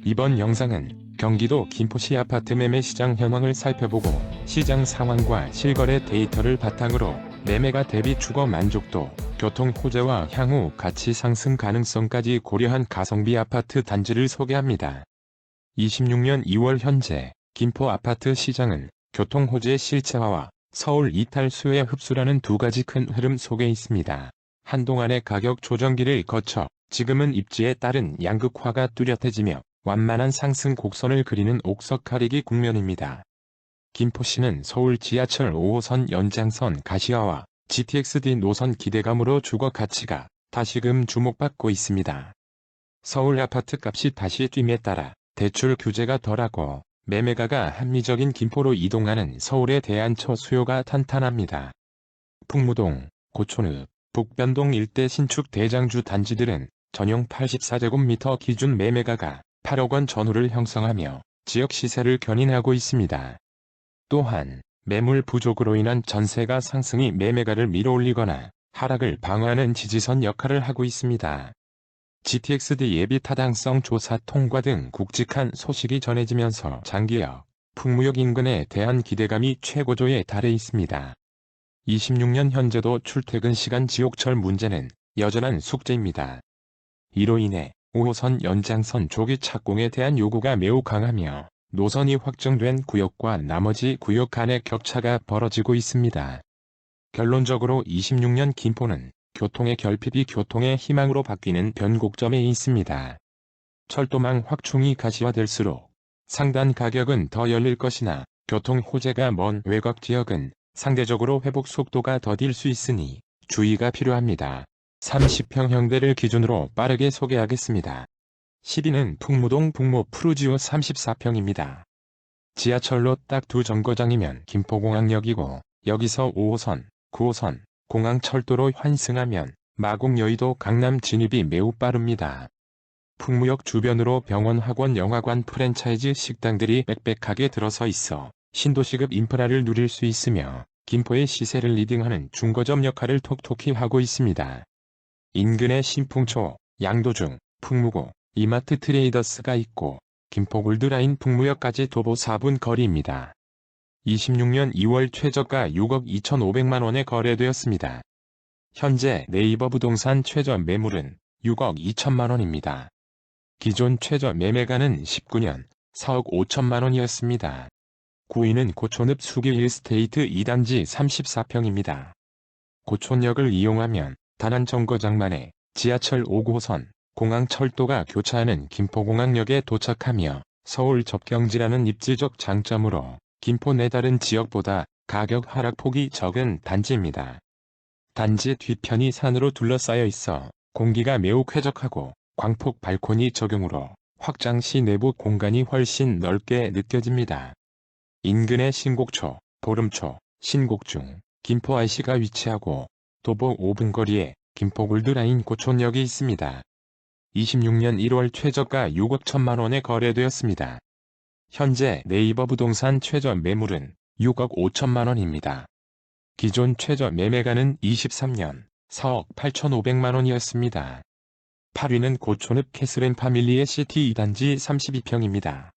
이번 영상은 경기도 김포시 아파트 매매 시장 현황을 살펴보고 시장 상황과 실거래 데이터를 바탕으로 매매가 대비 주거 만족도, 교통 호재와 향후 가치 상승 가능성까지 고려한 가성비 아파트 단지를 소개합니다. 26년 2월 현재 김포 아파트 시장은 교통 호재 실체화와 서울 이탈 수요 흡수라는 두 가지 큰 흐름 속에 있습니다. 한동안의 가격 조정기를 거쳐 지금은 입지에 따른 양극화가 뚜렷해지며 완만한 상승 곡선을 그리는 옥석 가리기 국면입니다. 김포시는 서울 지하철 5호선 연장선 가시화와 GTX-D 노선 기대감으로 주거 가치가 다시금 주목받고 있습니다. 서울 아파트 값이 다시 뛴에 따라 대출 규제가 덜하고 매매가가 합리적인 김포로 이동하는 서울에 대한 처수요가 탄탄합니다. 풍무동, 고촌읍, 북변동 일대 신축 대장주 단지들은 전용 84제곱미터 기준 매매가가 8억 원 전후를 형성하며 지역 시세를 견인하고 있습니다. 또한 매물 부족으로 인한 전세가 상승이 매매가를 밀어올리거나 하락을 방어하는 지지선 역할을 하고 있습니다. GTX-D 예비 타당성 조사 통과 등 굵직한 소식이 전해지면서 장기역, 풍무역 인근에 대한 기대감이 최고조에 달해 있습니다. 26년 현재도 출퇴근 시간 지옥철 문제는 여전한 숙제입니다. 이로 인해 5호선 연장선 조기 착공에 대한 요구가 매우 강하며 노선이 확정된 구역과 나머지 구역 간의 격차가 벌어지고 있습니다. 결론적으로 26년 김포는 교통의 결핍이 교통의 희망으로 바뀌는 변곡점에 있습니다. 철도망 확충이 가시화될수록 상단 가격은 더 열릴 것이나 교통 호재가 먼 외곽 지역은 상대적으로 회복 속도가 더딜 수 있으니 주의가 필요합니다. 30평형대를 기준으로 빠르게 소개하겠습니다. 10위는 풍무동 북모 푸르지오 34평입니다. 지하철로 딱 두 정거장이면 김포공항역이고 여기서 5호선, 9호선, 공항철도로 환승하면 마곡 여의도 강남 진입이 매우 빠릅니다. 풍무역 주변으로 병원, 학원, 영화관, 프랜차이즈 식당들이 빽빽하게 들어서 있어 신도시급 인프라를 누릴 수 있으며 김포의 시세를 리딩하는 중거점 역할을 톡톡히 하고 있습니다. 인근에 신풍초, 양도중, 풍무고, 이마트 트레이더스가 있고 김포 골드라인 풍무역까지 도보 4분 거리입니다. 26년 2월 최저가 6억 2,500만원에 거래되었습니다. 현재 네이버 부동산 최저 매물은 6억 2천만원입니다. 기존 최저 매매가는 19년 4억 5천만원이었습니다. 9위는 고촌읍 수기 1스테이트 2단지 34평입니다. 고촌역을 이용하면 단한 정거장만에 지하철 5호선, 공항철도가 교차하는 김포공항역에 도착하며 서울 접경지라는 입지적 장점으로 김포 내 다른 지역보다 가격 하락폭이 적은 단지입니다. 단지 뒤편이 산으로 둘러싸여 있어 공기가 매우 쾌적하고 광폭 발코니 적용으로 확장 시 내부 공간이 훨씬 넓게 느껴집니다. 인근에 신곡초, 보름초, 신곡중, 김포 IC가 위치하고 도보 5분 거리에 김포 골드라인 고촌역이 있습니다. 26년 1월 최저가 6억 1천만원에 거래되었습니다. 현재 네이버 부동산 최저 매물은 6억 5천만원입니다. 기존 최저 매매가는 23년 4억 8,500만원이었습니다. 8위는 고촌읍 캐슬앤파밀리의 시티 2단지 32평입니다.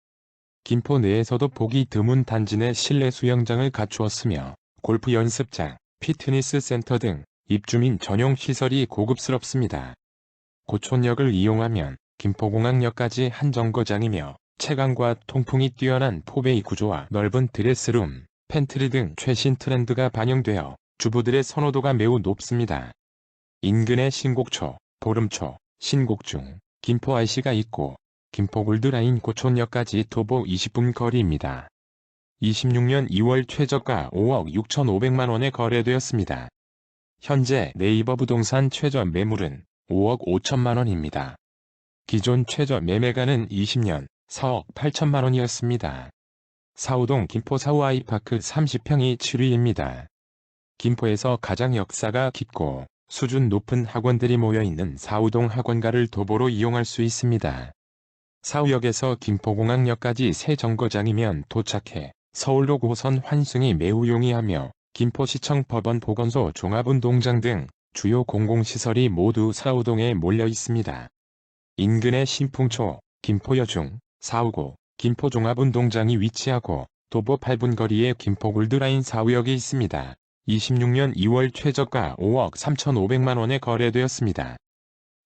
김포 내에서도 보기 드문 단지 내 실내 수영장을 갖추었으며 골프 연습장, 피트니스 센터 등 입주민 전용 시설이 고급스럽습니다. 고촌역을 이용하면 김포공항역까지 한 정거장이며 채광과 통풍이 뛰어난 포베이 구조와 넓은 드레스룸, 팬트리 등 최신 트렌드가 반영되어 주부들의 선호도가 매우 높습니다. 인근에 신곡초, 보름초, 신곡중, 김포 IC가 있고 김포 골드라인 고촌역까지 도보 20분 거리입니다. 26년 2월 최저가 5억 6,500만원에 거래되었습니다. 현재 네이버 부동산 최저 매물은 5억 5천만원입니다. 기존 최저 매매가는 20년 4억 8천만원이었습니다. 사우동 김포 사우 아이파크 30평이 7위입니다. 김포에서 가장 역사가 깊고 수준 높은 학원들이 모여있는 사우동 학원가를 도보로 이용할 수 있습니다. 사우역에서 김포공항역까지 세 정거장이면 도착해 서울로 9호선 환승이 매우 용이하며 김포시청 법원 보건소 종합운동장 등 주요 공공시설이 모두 사우동에 몰려 있습니다. 인근의 신풍초, 김포여중, 459 김포종합운동장이 위치하고 도보 8분 거리에 김포골드라인 4구역이 있습니다. 26년 2월 최저가 5억 3,500만원에 거래되었습니다.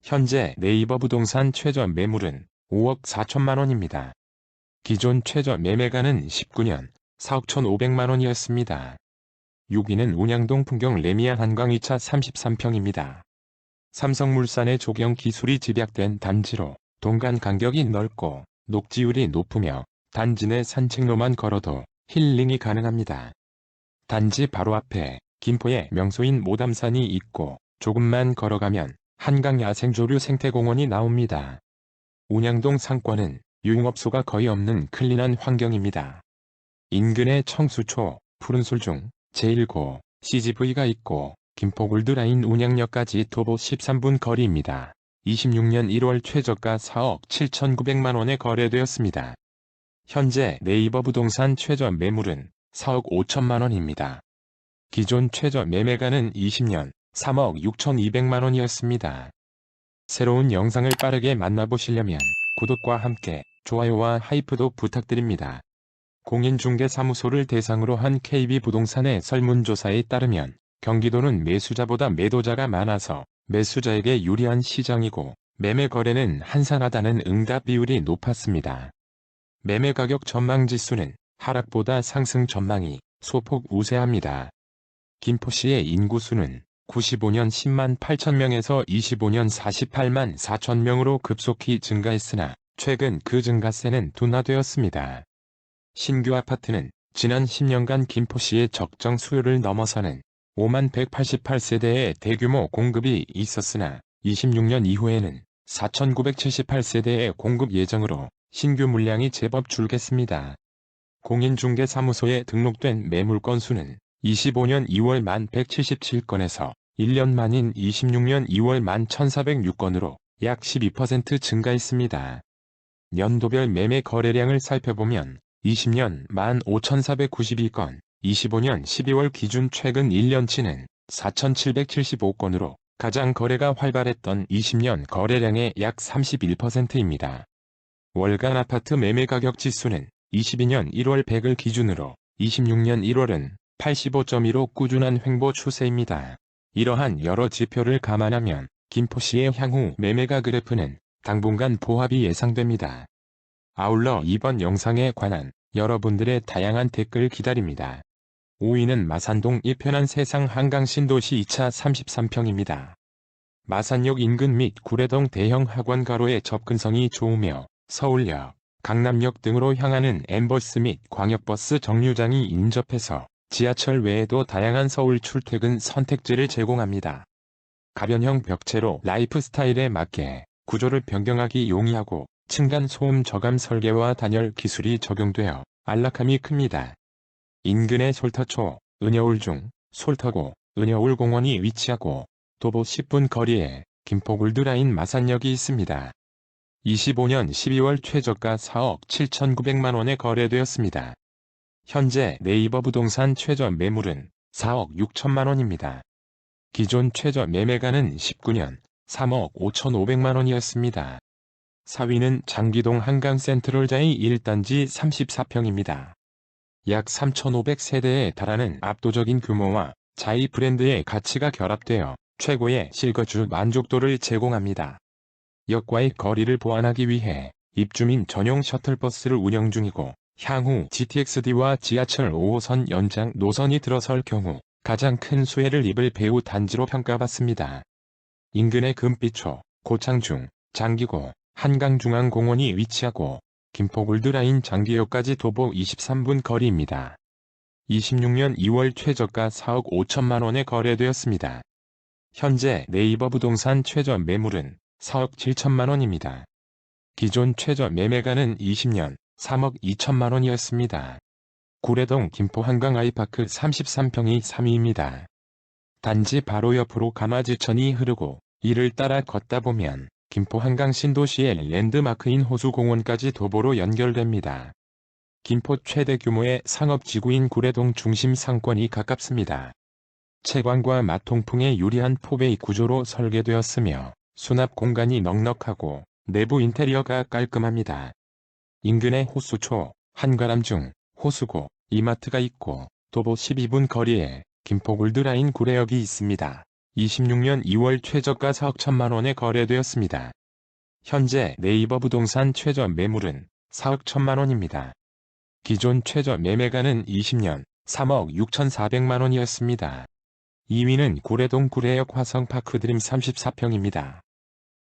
현재 네이버 부동산 최저 매물은 5억 4천만원입니다. 기존 최저 매매가는 19년 4억 1,500만원이었습니다. 6위는 운양동 풍경 레미안 한강 2차 33평입니다. 삼성물산의 조경 기술이 집약된 단지로 동간 간격이 넓고 녹지율이 높으며 단지 내 산책로만 걸어도 힐링이 가능합니다. 단지 바로 앞에 김포의 명소인 모담산이 있고 조금만 걸어가면 한강 야생조류 생태공원이 나옵니다. 운양동 상권은 유흥업소가 거의 없는 클린한 환경입니다. 인근에 청수초, 푸른술 중 제1고, CGV가 있고 김포골드라인 운양역까지 도보 13분 거리입니다. 26년 1월 최저가 4억 7,900만원에 거래되었습니다. 현재 네이버 부동산 최저 매물은 4억 5천만원입니다. 기존 최저 매매가는 20년 3억 6,200만원이었습니다. 새로운 영상을 빠르게 만나보시려면 구독과 함께 좋아요와 하이프도 부탁드립니다. 공인중개사무소를 대상으로 한 KB부동산의 설문조사에 따르면 경기도는 매수자보다 매도자가 많아서 매수자에게 유리한 시장이고 매매 거래는 한산하다는 응답 비율이 높았습니다. 매매 가격 전망 지수는 하락보다 상승 전망이 소폭 우세합니다. 김포시의 인구수는 95년 10만 8천 명에서 25년 48만 4천 명으로 급속히 증가했으나 최근 그 증가세는 둔화되었습니다. 신규 아파트는 지난 10년간 김포시의 적정 수요를 넘어서는 5만 188세대의 대규모 공급이 있었으나 26년 이후에는 4,978세대의 공급 예정으로 신규 물량이 제법 줄겠습니다. 공인중개사무소에 등록된 매물 건수는 25년 2월 1,177건에서 1년 만인 26년 2월 1,406건으로 약 12% 증가했습니다. 연도별 매매 거래량을 살펴보면 20년 15,492건, 25년 12월 기준 최근 1년치는 4,775건으로 가장 거래가 활발했던 20년 거래량의 약 31%입니다. 월간 아파트 매매 가격 지수는 22년 1월 100을 기준으로 26년 1월은 85.2로 꾸준한 횡보 추세입니다. 이러한 여러 지표를 감안하면 김포시의 향후 매매가 그래프는 당분간 보합이 예상됩니다. 아울러 이번 영상에 관한 여러분들의 다양한 댓글 기다립니다. 5위는 마산동 이편한 세상 한강 신도시 2차 33평입니다. 마산역 인근 및 구례동 대형 학원 가로의 접근성이 좋으며 서울역, 강남역 등으로 향하는 M버스 및 광역버스 정류장이 인접해서 지하철 외에도 다양한 서울 출퇴근 선택지를 제공합니다. 가변형 벽체로 라이프 스타일에 맞게 구조를 변경하기 용이하고 층간 소음 저감 설계와 단열 기술이 적용되어 안락함이 큽니다. 인근의 솔터초, 은여울 중 솔터고 은여울 공원이 위치하고 도보 10분 거리에 김포골드라인 마산역이 있습니다. 25년 12월 최저가 4억 7,900만원에 거래되었습니다. 현재 네이버 부동산 최저 매물은 4억 6천만원입니다. 기존 최저 매매가는 19년 3억 5,500만원이었습니다. 4위는 장기동 한강 센트럴자이 1단지 34평입니다. 약 3,500세대에 달하는 압도적인 규모와 자이 브랜드의 가치가 결합되어 최고의 실거주 만족도를 제공합니다. 역과의 거리를 보완하기 위해 입주민 전용 셔틀버스를 운영 중이고 향후 GTX-D와 지하철 5호선 연장 노선이 들어설 경우 가장 큰 수혜를 입을 배후 단지로 평가받습니다. 인근의 금빛초, 고창중, 장기고, 한강중앙공원이 위치하고 김포골드라인 장기역까지 도보 23분 거리입니다. 26년 2월 최저가 4억 5천만원에 거래되었습니다. 현재 네이버 부동산 최저 매물은 4억 7천만원입니다. 기존 최저 매매가는 20년 3억 2천만원이었습니다. 구례동 김포 한강 아이파크 33평이 3위입니다. 단지 바로 옆으로 가마지천이 흐르고 이를 따라 걷다 보면 김포 한강 신도시의 랜드마크인 호수공원까지 도보로 연결됩니다. 김포 최대 규모의 상업지구인 구례동 중심 상권이 가깝습니다. 채광과 마통풍에 유리한 포베이 구조로 설계되었으며 수납 공간이 넉넉하고 내부 인테리어가 깔끔합니다. 인근에 호수초, 한가람중, 호수고, 이마트가 있고 도보 12분 거리에 김포골드라인 구례역이 있습니다. 26년 2월 최저가 4억 1천만 원에 거래되었습니다. 현재 네이버 부동산 최저 매물은 4억 1천만 원입니다. 기존 최저 매매가는 20년 3억 6,400만 원이었습니다. 2위는 구례동 구례역 화성파크드림 34평입니다.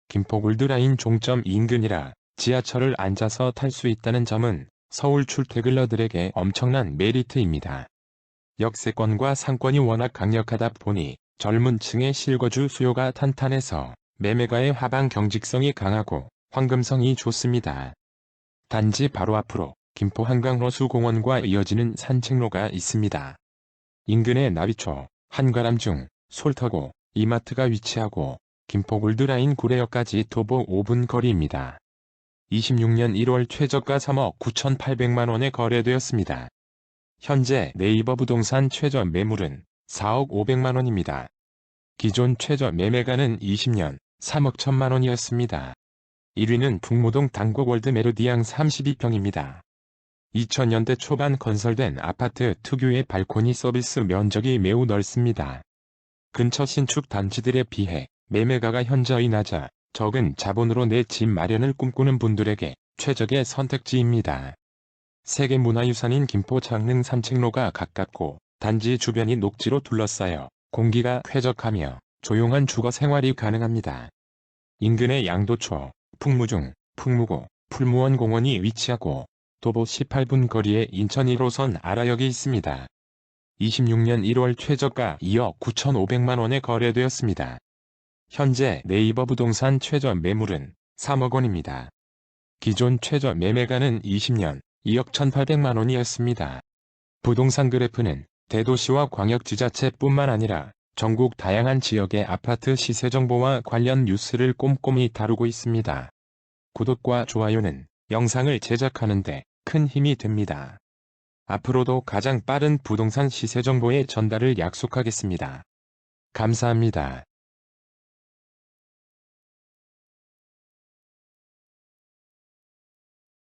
김포골드라인 종점 인근이라 지하철을 앉아서 탈 수 있다는 점은 서울 출퇴근러들에게 엄청난 메리트입니다. 역세권과 상권이 워낙 강력하다 보니 젊은 층의 실거주 수요가 탄탄해서 매매가의 하방 경직성이 강하고 황금성이 좋습니다. 단지 바로 앞으로 김포 한강호수공원과 이어지는 산책로가 있습니다. 인근에 나비초, 한가람중, 솔터고, 이마트가 위치하고 김포골드라인 구례역까지 도보 5분 거리입니다. 26년 1월 최저가 3억 9,800만 원에 거래되었습니다. 현재 네이버 부동산 최저 매물은 4억 500만 원입니다. 기존 최저 매매가는 20년 3억 1천만 원이었습니다. 1위는 북모동 당곡월드 메르디앙 32평입니다. 2000년대 초반 건설된 아파트 특유의 발코니 서비스 면적이 매우 넓습니다. 근처 신축 단지들에 비해 매매가가 현저히 낮아 적은 자본으로 내 집 마련을 꿈꾸는 분들에게 최적의 선택지입니다. 세계문화유산인 김포 장릉 산책로가 가깝고 단지 주변이 녹지로 둘러싸여 공기가 쾌적하며 조용한 주거 생활이 가능합니다. 인근의 양도초, 풍무중, 풍무고, 풀무원 공원이 위치하고 도보 18분 거리에 인천 1호선 아라역이 있습니다. 26년 1월 최저가 2억 9,500만 원에 거래되었습니다. 현재 네이버 부동산 최저 매물은 3억 원입니다. 기존 최저 매매가는 20년 2억 1,800만 원이었습니다. 부동산 그래프는 대도시와 광역지자체뿐만 아니라 전국 다양한 지역의 아파트 시세 정보와 관련 뉴스를 꼼꼼히 다루고 있습니다. 구독과 좋아요는 영상을 제작하는 데 큰 힘이 됩니다. 앞으로도 가장 빠른 부동산 시세 정보의 전달을 약속하겠습니다. 감사합니다.